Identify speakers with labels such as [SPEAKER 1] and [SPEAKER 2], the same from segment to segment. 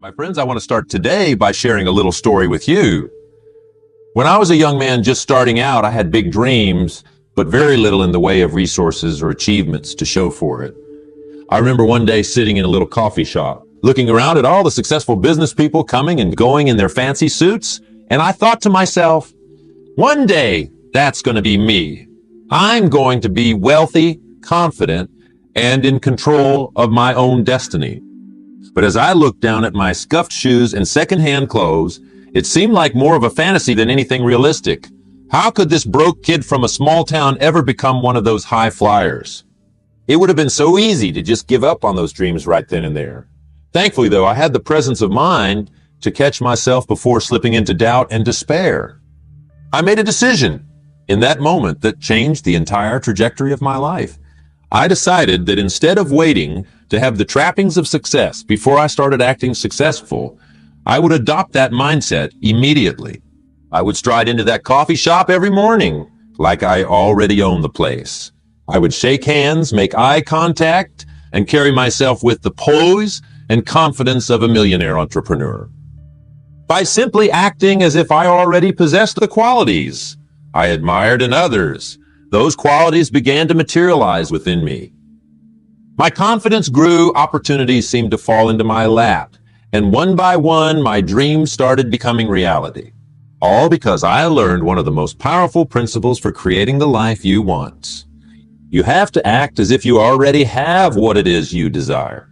[SPEAKER 1] My friends, I want to start today by sharing a little story with you. When I was a young man just starting out, I had big dreams, but very little in the way of resources or achievements to show for it. I remember one day sitting in a little coffee shop, looking around at all the successful business people coming and going in their fancy suits, and I thought to myself, one day that's going to be me. I'm going to be wealthy, confident, and in control of my own destiny. But as I looked down at my scuffed shoes and secondhand clothes, it seemed like more of a fantasy than anything realistic. How could this broke kid from a small town ever become one of those high flyers? It would have been so easy to just give up on those dreams right then and there. Thankfully, though, I had the presence of mind to catch myself before slipping into doubt and despair. I made a decision in that moment that changed the entire trajectory of my life. I decided that instead of waiting to have the trappings of success before I started acting successful, I would adopt that mindset immediately. I would stride into that coffee shop every morning like I already owned the place. I would shake hands, make eye contact, and carry myself with the poise and confidence of a millionaire entrepreneur. By simply acting as if I already possessed the qualities I admired in others, those qualities began to materialize within me. My confidence grew, opportunities seemed to fall into my lap, and one by one, my dreams started becoming reality. All because I learned one of the most powerful principles for creating the life you want. You have to act as if you already have what it is you desire.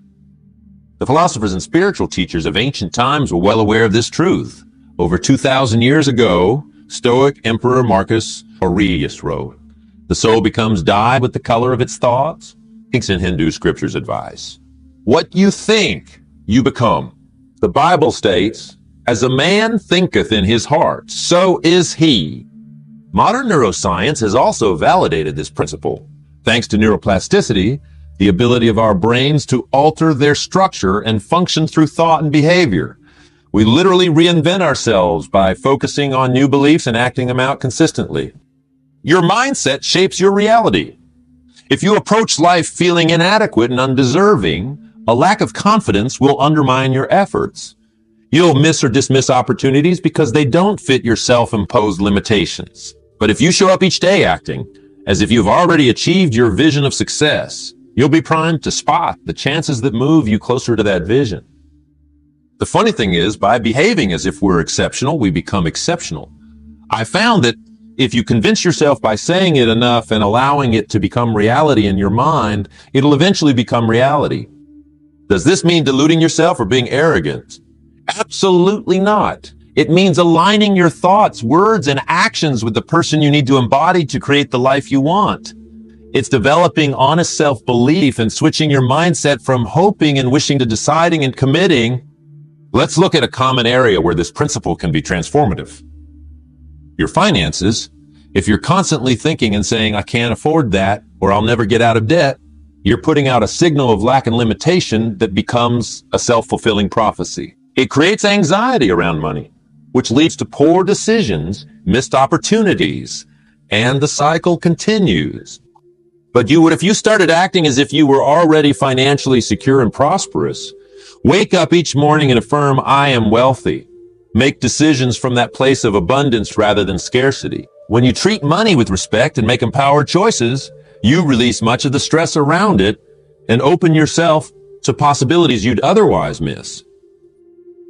[SPEAKER 1] The philosophers and spiritual teachers of ancient times were well aware of this truth. Over 2,000 years ago, Stoic Emperor Marcus Aurelius wrote, "The soul becomes dyed with the color of its thoughts." Greeks and Hindu scriptures advise, "What you think, you become." The Bible states, "As a man thinketh in his heart, so is he." Modern neuroscience has also validated this principle. Thanks to neuroplasticity, the ability of our brains to alter their structure and function through thought and behavior. We literally reinvent ourselves by focusing on new beliefs and acting them out consistently. Your mindset shapes your reality. If you approach life feeling inadequate and undeserving, a lack of confidence will undermine your efforts. You'll miss or dismiss opportunities because they don't fit your self-imposed limitations. But if you show up each day acting as if you've already achieved your vision of success, you'll be primed to spot the chances that move you closer to that vision. The funny thing is, by behaving as if we're exceptional, we become exceptional. I found that if you convince yourself by saying it enough and allowing it to become reality in your mind, it'll eventually become reality. Does this mean deluding yourself or being arrogant? Absolutely not. It means aligning your thoughts, words, and actions with the person you need to embody to create the life you want. It's developing honest self-belief and switching your mindset from hoping and wishing to deciding and committing. Let's look at a common area where this principle can be transformative. Your finances. If you're constantly thinking and saying, "I can't afford that," or "I'll never get out of debt," you're putting out a signal of lack and limitation that becomes a self-fulfilling prophecy. It creates anxiety around money, which leads to poor decisions, missed opportunities, and the cycle continues. But if you started acting as if you were already financially secure and prosperous, wake up each morning and affirm, "I am wealthy." Make decisions from that place of abundance rather than scarcity. When you treat money with respect and make empowered choices, you release much of the stress around it and open yourself to possibilities you'd otherwise miss.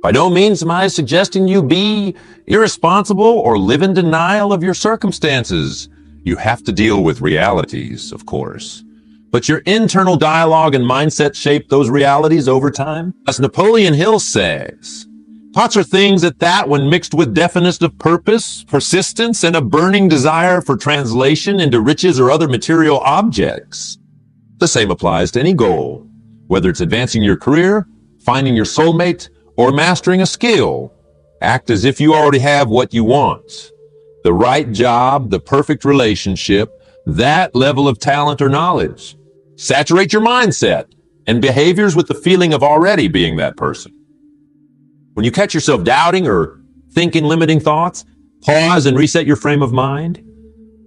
[SPEAKER 1] By no means am I suggesting you be irresponsible or live in denial of your circumstances. You have to deal with realities, of course. But your internal dialogue and mindset shape those realities over time. As Napoleon Hill says, "Thoughts are things that when mixed with definiteness of purpose, persistence, and a burning desire for translation into riches or other material objects." The same applies to any goal, whether it's advancing your career, finding your soulmate, or mastering a skill. Act as if you already have what you want. The right job, the perfect relationship, that level of talent or knowledge. Saturate your mindset and behaviors with the feeling of already being that person. When you catch yourself doubting or thinking limiting thoughts, pause and reset your frame of mind.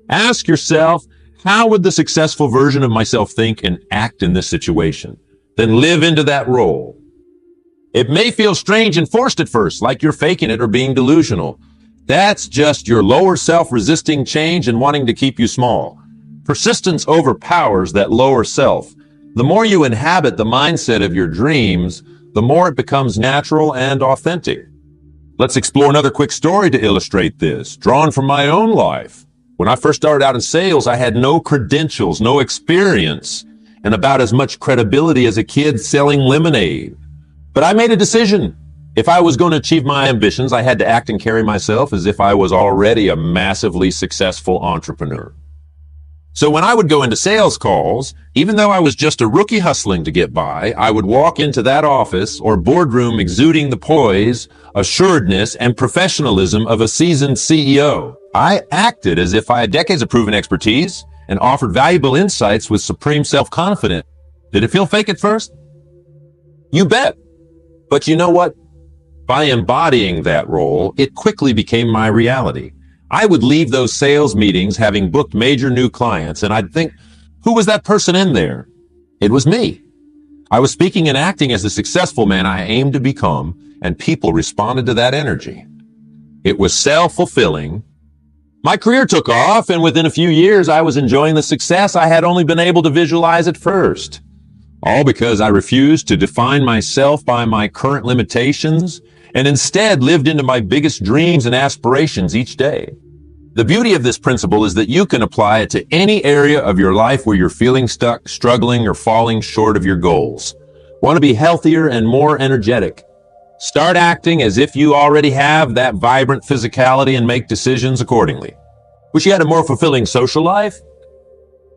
[SPEAKER 1] Ask yourself, how would the successful version of myself think and act in this situation? Then live into that role. It may feel strange and forced at first, like you're faking it or being delusional. That's just your lower self resisting change and wanting to keep you small. Persistence overpowers that lower self. The more you inhabit the mindset of your dreams, the more it becomes natural and authentic. Let's explore another quick story to illustrate this, drawn from my own life. When I first started out in sales, I had no credentials, no experience, and about as much credibility as a kid selling lemonade. But I made a decision. If I was going to achieve my ambitions, I had to act and carry myself as if I was already a massively successful entrepreneur. So when I would go into sales calls, even though I was just a rookie hustling to get by, I would walk into that office or boardroom exuding the poise, assuredness, and professionalism of a seasoned CEO. I acted as if I had decades of proven expertise and offered valuable insights with supreme self-confidence. Did it feel fake at first? You bet. But you know what? By embodying that role, it quickly became my reality. I would leave those sales meetings having booked major new clients, and I'd think, who was that person in there? It was me. I was speaking and acting as the successful man I aimed to become, and people responded to that energy. It was self-fulfilling. My career took off, and within a few years, I was enjoying the success I had only been able to visualize at first. All because I refused to define myself by my current limitations and instead lived into my biggest dreams and aspirations each day. The beauty of this principle is that you can apply it to any area of your life where you're feeling stuck, struggling, or falling short of your goals. Want to be healthier and more energetic? Start acting as if you already have that vibrant physicality and make decisions accordingly. Wish you had a more fulfilling social life?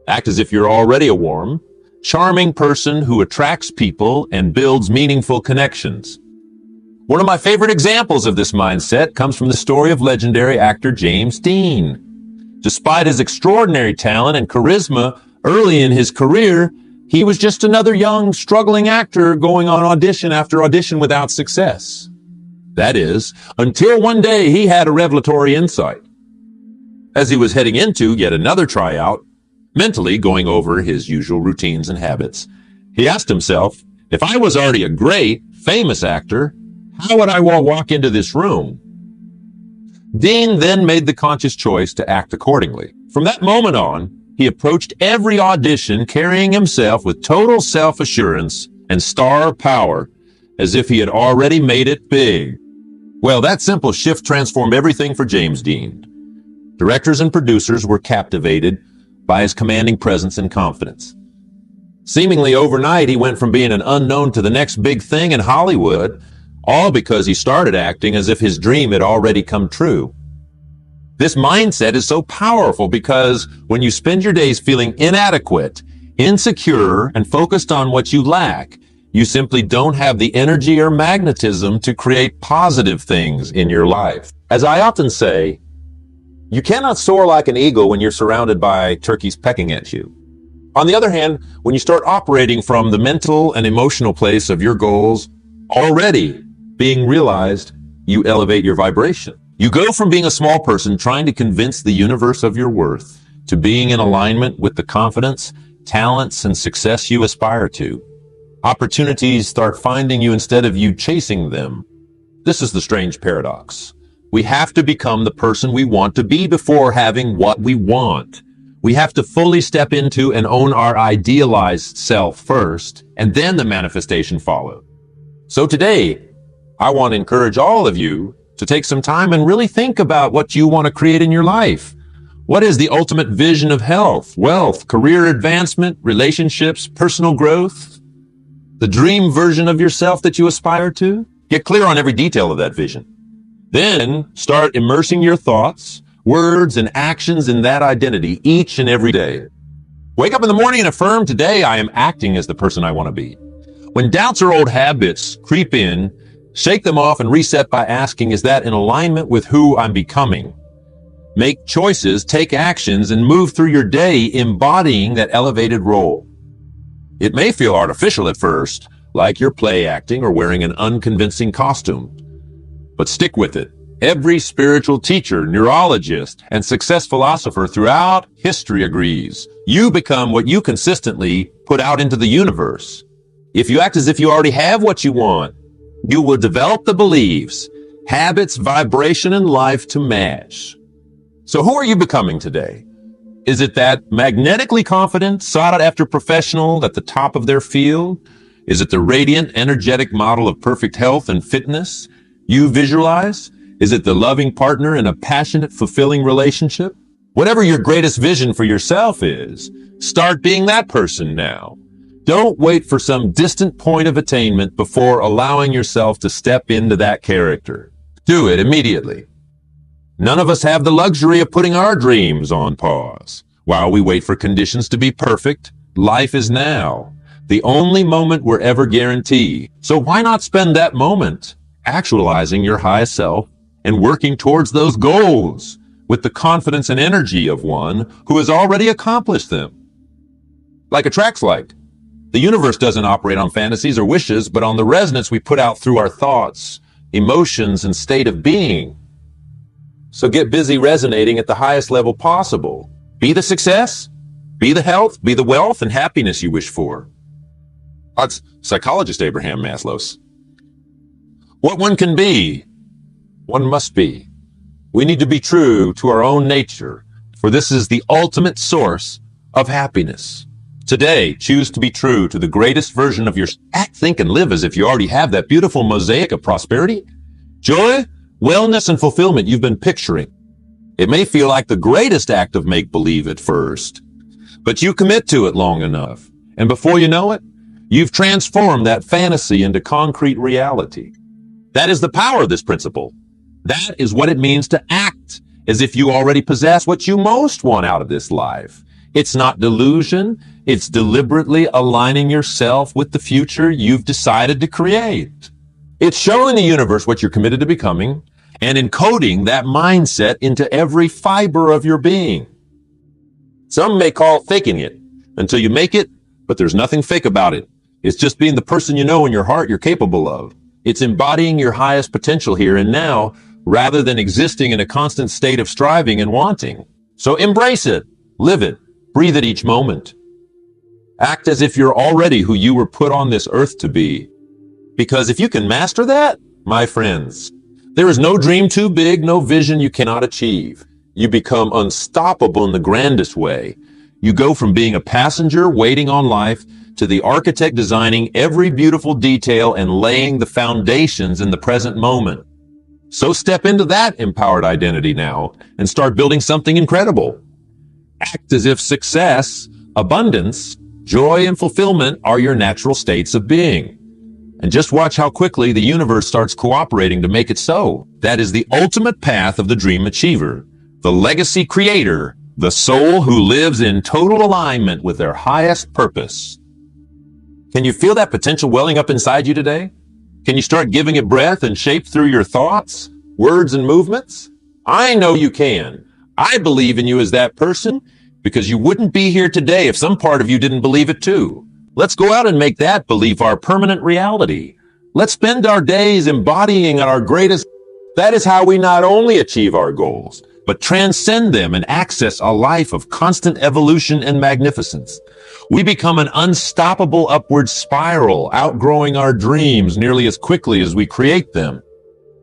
[SPEAKER 1] Act as if you're already a warm, charming person who attracts people and builds meaningful connections. One of my favorite examples of this mindset comes from the story of legendary actor James Dean. Despite his extraordinary talent and charisma early in his career, he was just another young, struggling actor going on audition after audition without success. That is, until one day he had a revelatory insight. As he was heading into yet another tryout, mentally going over his usual routines and habits, he asked himself, if I was already a great, famous actor, how would I walk into this room? Dean then made the conscious choice to act accordingly. From that moment on, he approached every audition carrying himself with total self-assurance and star power, as if he had already made it big. Well, that simple shift transformed everything for James Dean. Directors and producers were captivated by his commanding presence and confidence. Seemingly overnight, he went from being an unknown to the next big thing in Hollywood, all because he started acting as if his dream had already come true. This mindset is so powerful because when you spend your days feeling inadequate, insecure, and focused on what you lack, you simply don't have the energy or magnetism to create positive things in your life. As I often say, you cannot soar like an eagle when you're surrounded by turkeys pecking at you. On the other hand, when you start operating from the mental and emotional place of your goals already being realized, you elevate your vibration. You go from being a small person trying to convince the universe of your worth to being in alignment with the confidence, talents, and success you aspire to. Opportunities start finding you instead of you chasing them. This is the strange paradox. We have to become the person we want to be before having what we want. We have to fully step into and own our idealized self first, and then the manifestation follows. So today, I want to encourage all of you to take some time and really think about what you want to create in your life. What is the ultimate vision of health, wealth, career advancement, relationships, personal growth? The dream version of yourself that you aspire to? Get clear on every detail of that vision. Then start immersing your thoughts, words, and actions in that identity each and every day. Wake up in the morning and affirm, today I am acting as the person I want to be. When doubts or old habits creep in, shake them off and reset by asking, is that in alignment with who I'm becoming? Make choices, take actions, and move through your day embodying that elevated role. It may feel artificial at first, like you're play acting or wearing an unconvincing costume. But stick with it. Every spiritual teacher, neurologist, and success philosopher throughout history agrees. You become what you consistently put out into the universe. If you act as if you already have what you want, You will develop the beliefs, habits, vibration, and life to match. So who are you becoming today? Is it that magnetically confident, sought-after professional at the top of their field? Is it the radiant, energetic model of perfect health and fitness you visualize? Is it the loving partner in a passionate, fulfilling relationship? Whatever your greatest vision for yourself is, start being that person now. Don't wait for some distant point of attainment before allowing yourself to step into that character. Do it immediately. None of us have the luxury of putting our dreams on pause. While we wait for conditions to be perfect, life is now, the only moment we're ever guaranteed. So why not spend that moment actualizing your highest self and working towards those goals with the confidence and energy of one who has already accomplished them? Like attracts like. The universe doesn't operate on fantasies or wishes, but on the resonance we put out through our thoughts, emotions, and state of being. So get busy resonating at the highest level possible. Be the success, be the health, be the wealth and happiness you wish for. That's psychologist Abraham Maslow's. What one can be, one must be. We need to be true to our own nature, for this is the ultimate source of happiness. Today, choose to be true to the greatest version of your act, think, and live as if you already have that beautiful mosaic of prosperity, joy, wellness, and fulfillment you've been picturing. It may feel like the greatest act of make-believe at first, but you commit to it long enough, and before you know it, you've transformed that fantasy into concrete reality. That is the power of this principle. That is what it means to act as if you already possess what you most want out of this life. It's not delusion. It's deliberately aligning yourself with the future you've decided to create. It's showing the universe what you're committed to becoming and encoding that mindset into every fiber of your being. Some may call faking it until you make it, but there's nothing fake about it. It's just being the person you know in your heart you're capable of. It's embodying your highest potential here and now, rather than existing in a constant state of striving and wanting. So embrace it, live it, breathe it each moment. Act as if you're already who you were put on this earth to be. Because if you can master that, my friends, there is no dream too big, no vision you cannot achieve. You become unstoppable in the grandest way. You go from being a passenger waiting on life to the architect designing every beautiful detail and laying the foundations in the present moment. So step into that empowered identity now and start building something incredible. Act as if success, abundance, joy, and fulfillment are your natural states of being. And just watch how quickly the universe starts cooperating to make it so. That is the ultimate path of the dream achiever, the legacy creator, the soul who lives in total alignment with their highest purpose. Can you feel that potential welling up inside you today? Can you start giving it breath and shape through your thoughts, words, and movements? I know you can. I believe in you as that person because you wouldn't be here today if some part of you didn't believe it too. Let's go out and make that belief our permanent reality. Let's spend our days embodying our greatest. That is how we not only achieve our goals, but transcend them and access a life of constant evolution and magnificence. We become an unstoppable upward spiral, outgrowing our dreams nearly as quickly as we create them.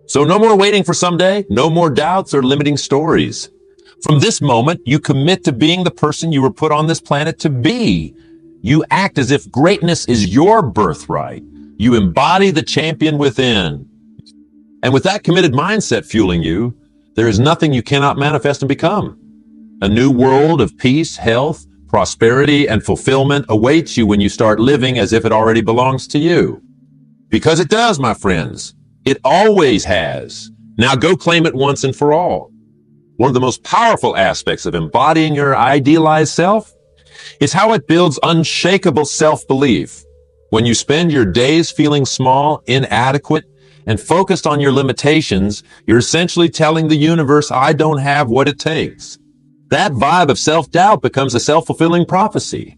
[SPEAKER 1] So no more waiting for someday, no more doubts or limiting stories. From this moment, you commit to being the person you were put on this planet to be. You act as if greatness is your birthright. You embody the champion within. And with that committed mindset fueling you, there is nothing you cannot manifest and become. A new world of peace, health, prosperity, and fulfillment awaits you when you start living as if it already belongs to you. Because it does, my friends. It always has. Now go claim it once and for all. One of the most powerful aspects of embodying your idealized self is how it builds unshakable self-belief. When you spend your days feeling small, inadequate, and focused on your limitations, you're essentially telling the universe, I don't have what it takes. That vibe of self-doubt becomes a self-fulfilling prophecy,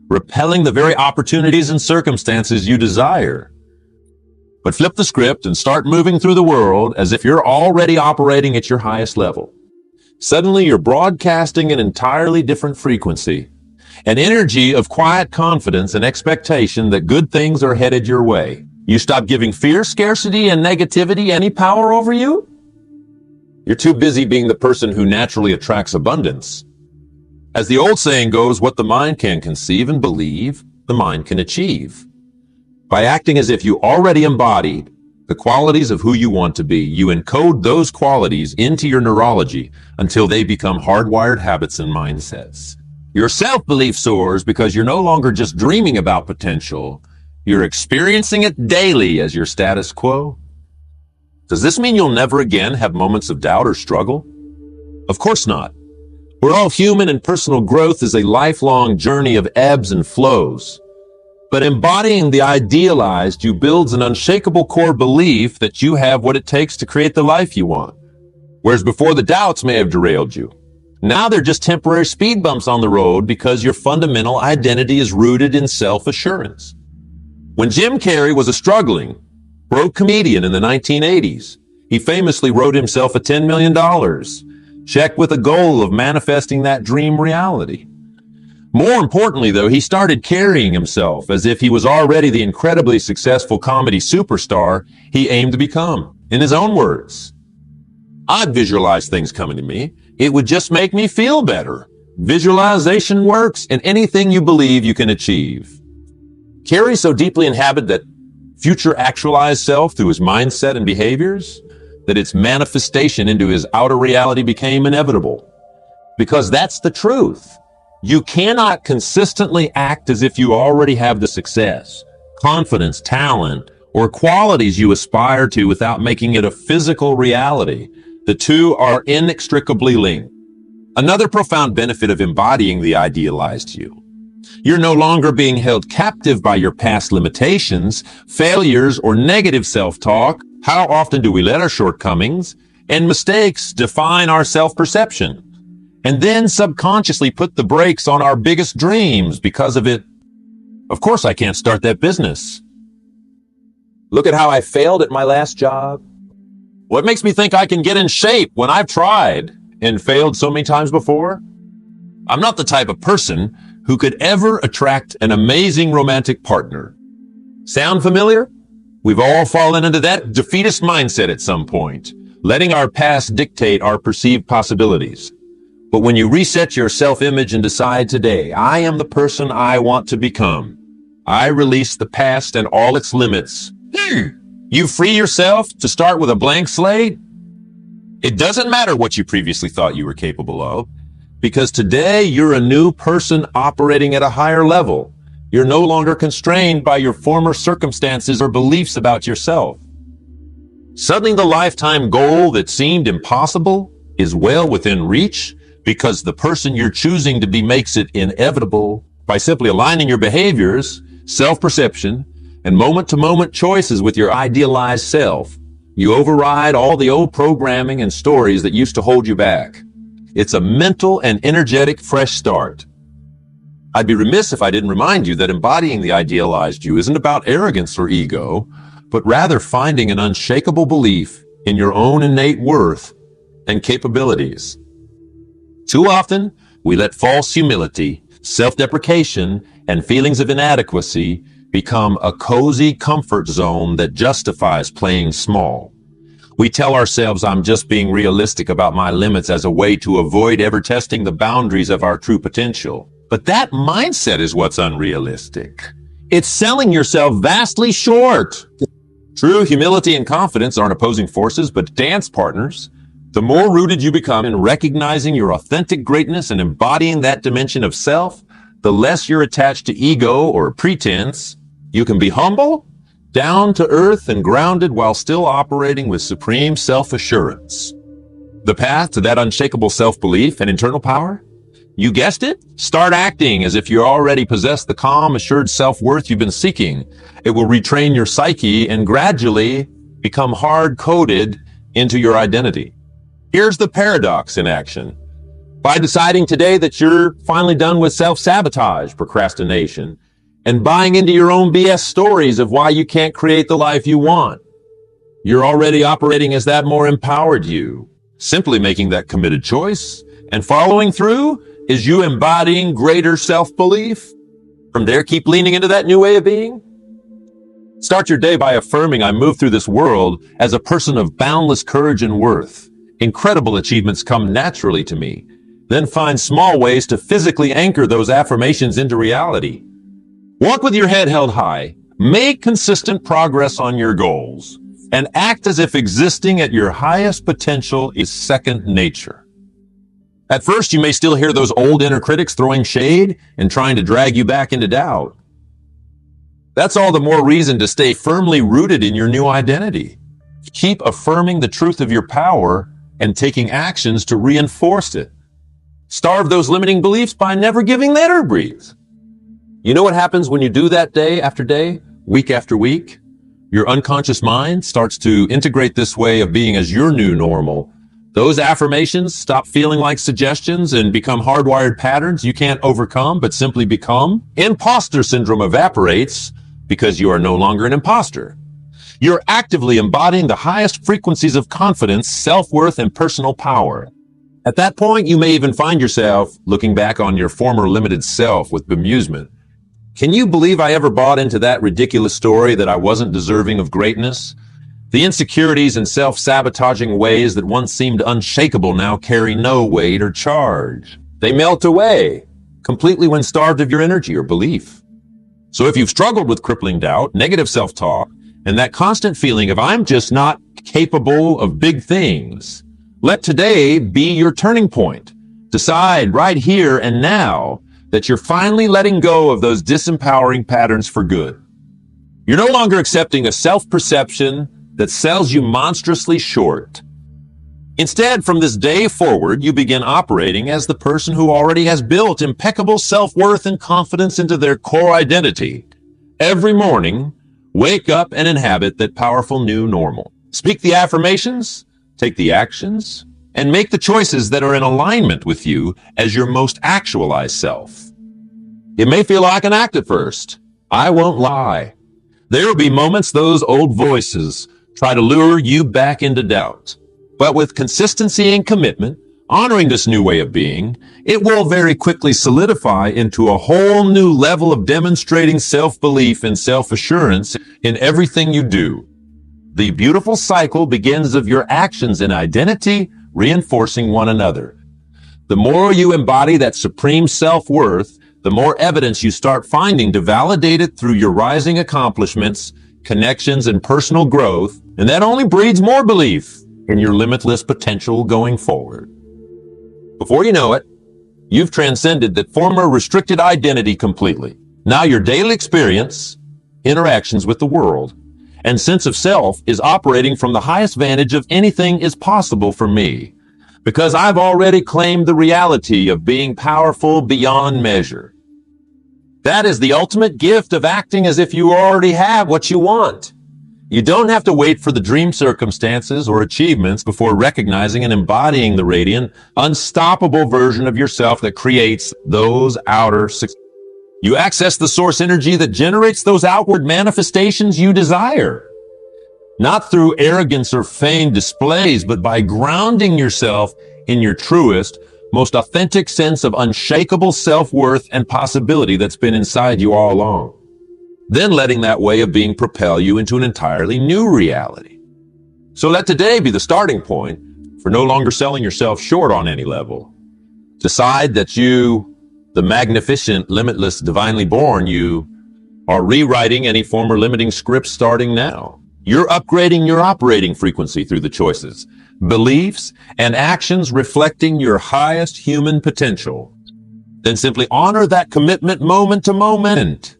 [SPEAKER 1] repelling the very opportunities and circumstances you desire. But flip the script and start moving through the world as if you're already operating at your highest level. Suddenly, you're broadcasting an entirely different frequency, an energy of quiet confidence and expectation that good things are headed your way. You stop giving fear, scarcity, and negativity any power over you? You're too busy being the person who naturally attracts abundance. As the old saying goes, what the mind can conceive and believe, the mind can achieve. By acting as if you already embodied the qualities of who you want to be, you encode those qualities into your neurology until they become hardwired habits and mindsets. Your self-belief soars because you're no longer just dreaming about potential, you're experiencing it daily as your status quo. Does this mean you'll never again have moments of doubt or struggle? Of course not. We're all human, and personal growth is a lifelong journey of ebbs and flows. But embodying the idealized you builds an unshakable core belief that you have what it takes to create the life you want. Whereas before, the doubts may have derailed you. Now they're just temporary speed bumps on the road because your fundamental identity is rooted in self-assurance. When Jim Carrey was a struggling, broke comedian in the 1980s, he famously wrote himself a $10 million check with a goal of manifesting that dream reality. More importantly, though, he started carrying himself as if he was already the incredibly successful comedy superstar he aimed to become. In his own words, "I'd visualize things coming to me. It would just make me feel better. Visualization works in anything you believe you can achieve." Carrey so deeply inhabited that future actualized self through his mindset and behaviors that its manifestation into his outer reality became inevitable. Because that's the truth. You cannot consistently act as if you already have the success, confidence, talent, or qualities you aspire to without making it a physical reality. The two are inextricably linked. Another profound benefit of embodying the idealized you: you're no longer being held captive by your past limitations, failures, or negative self-talk. How often do we let our shortcomings and mistakes define our self-perception, and then subconsciously put the brakes on our biggest dreams because of it? Of course I can't start that business. Look at how I failed at my last job. What makes me think I can get in shape when I've tried and failed so many times before? I'm not the type of person who could ever attract an amazing romantic partner. Sound familiar? We've all fallen into that defeatist mindset at some point, letting our past dictate our perceived possibilities. But when you reset your self-image and decide today, I am the person I want to become, I release the past and all its limits. You free yourself to start with a blank slate. It doesn't matter what you previously thought you were capable of, because today you're a new person operating at a higher level. You're no longer constrained by your former circumstances or beliefs about yourself. Suddenly the lifetime goal that seemed impossible is well within reach because the person you're choosing to be makes it inevitable by simply aligning your behaviors, self-perception, and moment-to-moment choices with your idealized self. You override all the old programming and stories that used to hold you back. It's a mental and energetic fresh start. I'd be remiss if I didn't remind you that embodying the idealized you isn't about arrogance or ego, but rather finding an unshakable belief in your own innate worth and capabilities. Too often, we let false humility, self-deprecation, and feelings of inadequacy become a cozy comfort zone that justifies playing small. We tell ourselves, I'm just being realistic about my limits, as a way to avoid ever testing the boundaries of our true potential. But that mindset is what's unrealistic. It's selling yourself vastly short. True humility and confidence aren't opposing forces, but dance partners. The more rooted you become in recognizing your authentic greatness and embodying that dimension of self, the less you're attached to ego or pretense. You can be humble, down to earth, and grounded while still operating with supreme self-assurance. The path to that unshakable self-belief and internal power? You guessed it? Start acting as if you already possess the calm, assured self-worth you've been seeking. It will retrain your psyche and gradually become hard-coded into your identity. Here's the paradox in action. By deciding today that you're finally done with self-sabotage, procrastination, and buying into your own BS stories of why you can't create the life you want, you're already operating as that more empowered you. Simply making that committed choice and following through is you embodying greater self-belief. From there, keep leaning into that new way of being. Start your day by affirming I move through this world as a person of boundless courage and worth. Incredible achievements come naturally to me. Then find small ways to physically anchor those affirmations into reality. Walk with your head held high. Make consistent progress on your goals. And act as if existing at your highest potential is second nature. At first, you may still hear those old inner critics throwing shade and trying to drag you back into doubt. That's all the more reason to stay firmly rooted in your new identity. Keep affirming the truth of your power and taking actions to reinforce it. Starve those limiting beliefs by never giving that air breathe. You know what happens when you do that day after day, week after week? Your unconscious mind starts to integrate this way of being as your new normal. Those affirmations stop feeling like suggestions and become hardwired patterns you can't overcome but simply become. Imposter syndrome evaporates because you are no longer an imposter. You're actively embodying the highest frequencies of confidence, self-worth, and personal power. At that point, you may even find yourself looking back on your former limited self with bemusement. Can you believe I ever bought into that ridiculous story that I wasn't deserving of greatness? The insecurities and self-sabotaging ways that once seemed unshakable now carry no weight or charge. They melt away completely when starved of your energy or belief. So if you've struggled with crippling doubt, negative self-talk, and that constant feeling of I'm just not capable of big things, let today be your turning point. Decide right here and now that you're finally letting go of those disempowering patterns for good. You're no longer accepting a self-perception that sells you monstrously short. Instead, from this day forward, you begin operating as the person who already has built impeccable self-worth and confidence into their core identity. Every morning, wake up and inhabit that powerful new normal. Speak the affirmations, take the actions, and make the choices that are in alignment with you as your most actualized self. It may feel like an act at first. I won't lie. There will be moments those old voices try to lure you back into doubt. But with consistency and commitment, honoring this new way of being, it will very quickly solidify into a whole new level of demonstrating self-belief and self-assurance in everything you do. The beautiful cycle begins of your actions and identity reinforcing one another. The more you embody that supreme self-worth, the more evidence you start finding to validate it through your rising accomplishments, connections, and personal growth, and that only breeds more belief in your limitless potential going forward. Before you know it, you've transcended that former restricted identity completely. Now your daily experience, interactions with the world, and sense of self is operating from the highest vantage of anything is possible for me, because I've already claimed the reality of being powerful beyond measure. That is the ultimate gift of acting as if you already have what you want. You don't have to wait for the dream circumstances or achievements before recognizing and embodying the radiant, unstoppable version of yourself that creates those outer successes. You access the source energy that generates those outward manifestations you desire. Not through arrogance or feigned displays, but by grounding yourself in your truest, most authentic sense of unshakable self-worth and possibility that's been inside you all along. Then letting that way of being propel you into an entirely new reality. So let today be the starting point for no longer selling yourself short on any level. Decide that you, the magnificent, limitless, divinely born you, are rewriting any former limiting scripts starting now. You're upgrading your operating frequency through the choices, beliefs, and actions reflecting your highest human potential. Then simply honor that commitment moment to moment.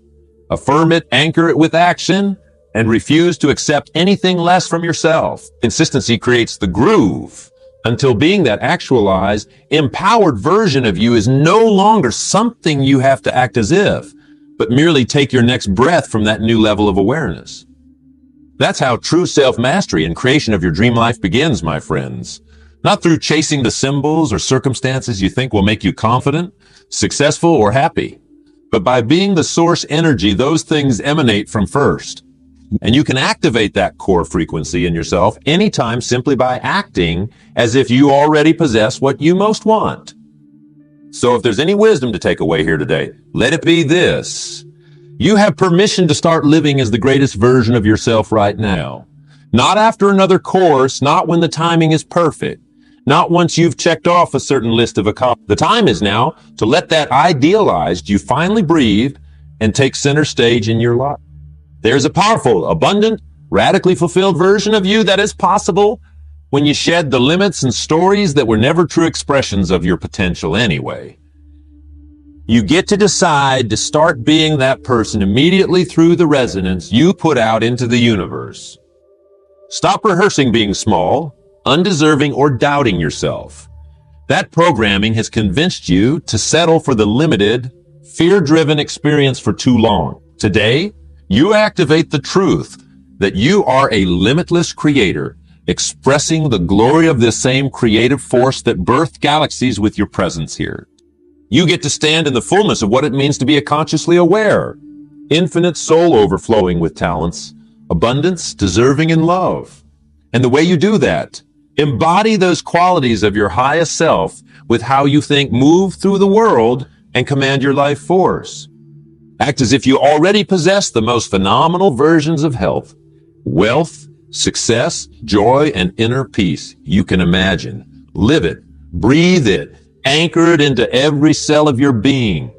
[SPEAKER 1] Affirm it, anchor it with action, and refuse to accept anything less from yourself. Consistency creates the groove until being that actualized, empowered version of you is no longer something you have to act as if, but merely take your next breath from that new level of awareness. That's how true self-mastery and creation of your dream life begins, my friends. Not through chasing the symbols or circumstances you think will make you confident, successful, or happy, but by being the source energy those things emanate from first. And you can activate that core frequency in yourself anytime simply by acting as if you already possess what you most want. So if there's any wisdom to take away here today, let it be this. You have permission to start living as the greatest version of yourself right now. Not after another course, not when the timing is perfect, not once you've checked off a certain list of accomplishments. The time is now to let that idealized you finally breathe and take center stage in your life. There's a powerful, abundant, radically fulfilled version of you that is possible when you shed the limits and stories that were never true expressions of your potential anyway. You get to decide to start being that person immediately through the resonance you put out into the universe. Stop rehearsing being small, undeserving, or doubting yourself. That programming has convinced you to settle for the limited, fear-driven experience for too long. Today, you activate the truth that you are a limitless creator, expressing the glory of this same creative force that birthed galaxies with your presence here. You get to stand in the fullness of what it means to be a consciously aware, infinite soul overflowing with talents, abundance, deserving, and love. And the way you do that, embody those qualities of your highest self with how you think, move through the world, and command your life force. Act as if you already possess the most phenomenal versions of health, wealth, success, joy, and inner peace you can imagine. Live it, breathe it, anchor it into every cell of your being.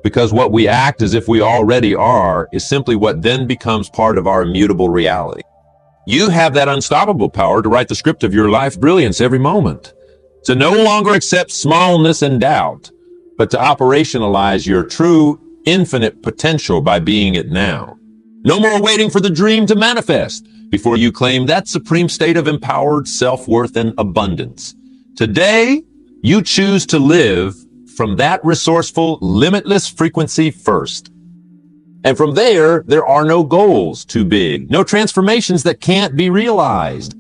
[SPEAKER 1] Because what we act as if we already are is simply what then becomes part of our immutable reality. You have that unstoppable power to write the script of your life's brilliance every moment. To no longer accept smallness and doubt, but to operationalize your true, infinite potential by being it now. No more waiting for the dream to manifest before you claim that supreme state of empowered self-worth and abundance. Today, you choose to live from that resourceful, limitless frequency first. And from there are no goals too big, no transformations that can't be realized,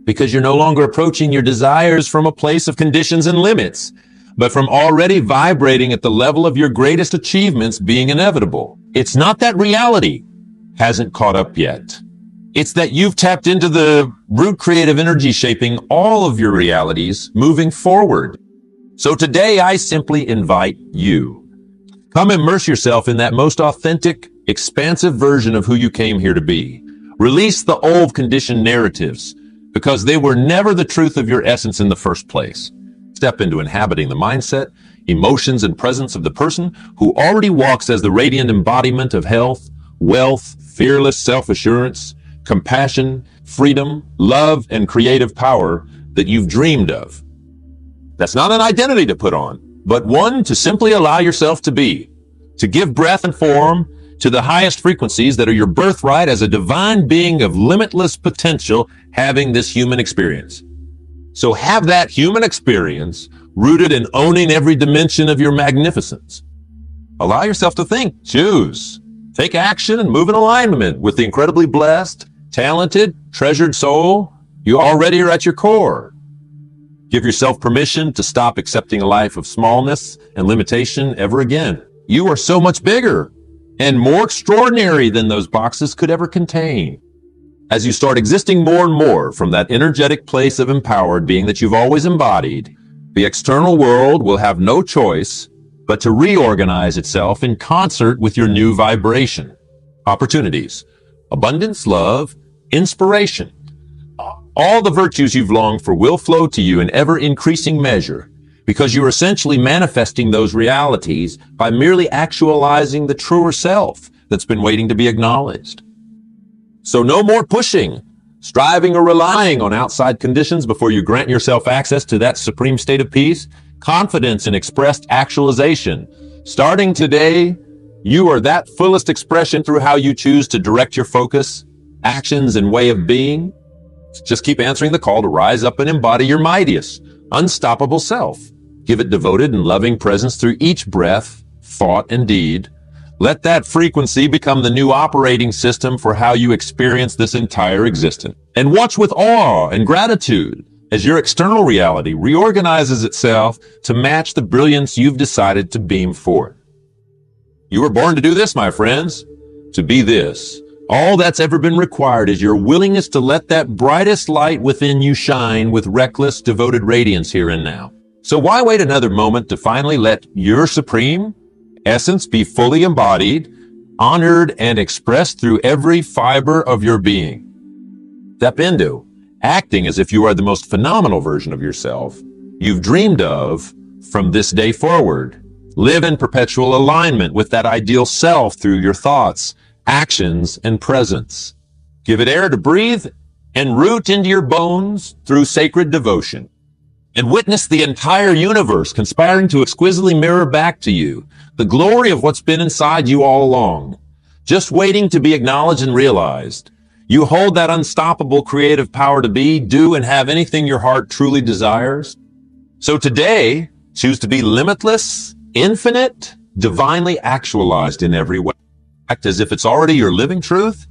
[SPEAKER 1] because you're no longer approaching your desires from a place of conditions and limits, but from already vibrating at the level of your greatest achievements being inevitable. It's not that reality hasn't caught up yet. It's that you've tapped into the root creative energy shaping all of your realities moving forward. So today I simply invite you. Come immerse yourself in that most authentic, expansive version of who you came here to be. Release the old conditioned narratives because they were never the truth of your essence in the first place. Step into inhabiting the mindset, emotions, and presence of the person who already walks as the radiant embodiment of health, wealth, fearless self-assurance, compassion, freedom, love, and creative power that you've dreamed of. That's not an identity to put on, but one to simply allow yourself to be, to give breath and form to the highest frequencies that are your birthright as a divine being of limitless potential having this human experience. So have that human experience rooted in owning every dimension of your magnificence. Allow yourself to think, choose, take action, and move in alignment with the incredibly blessed, talented, treasured soul you already are at your core. Give yourself permission to stop accepting a life of smallness and limitation ever again. You are so much bigger and more extraordinary than those boxes could ever contain. As you start existing more and more from that energetic place of empowered being that you've always embodied, the external world will have no choice but to reorganize itself in concert with your new vibration. Opportunities, abundance, love, inspiration. All the virtues you've longed for will flow to you in ever-increasing measure because you're essentially manifesting those realities by merely actualizing the truer self that's been waiting to be acknowledged. So no more pushing, striving, or relying on outside conditions before you grant yourself access to that supreme state of peace, confidence, and expressed actualization. Starting today, you are that fullest expression through how you choose to direct your focus, actions, and way of being. Just keep answering the call to rise up and embody your mightiest, unstoppable self. Give it devoted and loving presence through each breath, thought, and deed. Let that frequency become the new operating system for how you experience this entire existence. And watch with awe and gratitude as your external reality reorganizes itself to match the brilliance you've decided to beam forth. You were born to do this, my friends, to be this. All that's ever been required is your willingness to let that brightest light within you shine with reckless, devoted radiance here and now. So why wait another moment to finally let your supreme essence be fully embodied honored and expressed through every fiber of your being. Step into acting as if you are the most phenomenal version of yourself you've dreamed of from this day forward. Live in perpetual alignment with that ideal self through your thoughts, actions, and presence. Give it air to breathe and root into your bones through sacred devotion. And witness the entire universe conspiring to exquisitely mirror back to you the glory of what's been inside you all along, just waiting to be acknowledged and realized. You hold that unstoppable creative power to be, do, and have anything your heart truly desires. So today, choose to be limitless, infinite, divinely actualized in every way. Act as if it's already your living truth,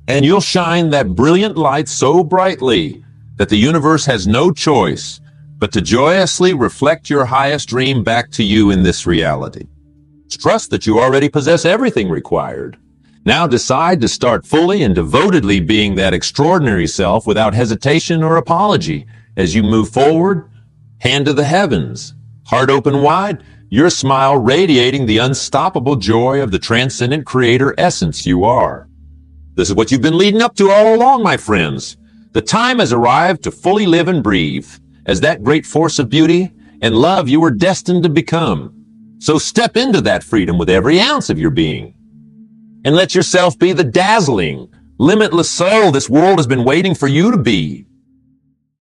[SPEAKER 1] and you'll shine that brilliant light so brightly that the universe has no choice but to joyously reflect your highest dream back to you in this reality. Trust that you already possess everything required. Now decide to start fully and devotedly being that extraordinary self without hesitation or apology as you move forward, hand to the heavens, heart open wide, your smile radiating the unstoppable joy of the transcendent creator essence you are. This is what you've been leading up to all along, my friends. The time has arrived to fully live and breathe as that great force of beauty and love you were destined to become. So step into that freedom with every ounce of your being. And let yourself be the dazzling, limitless soul this world has been waiting for you to be.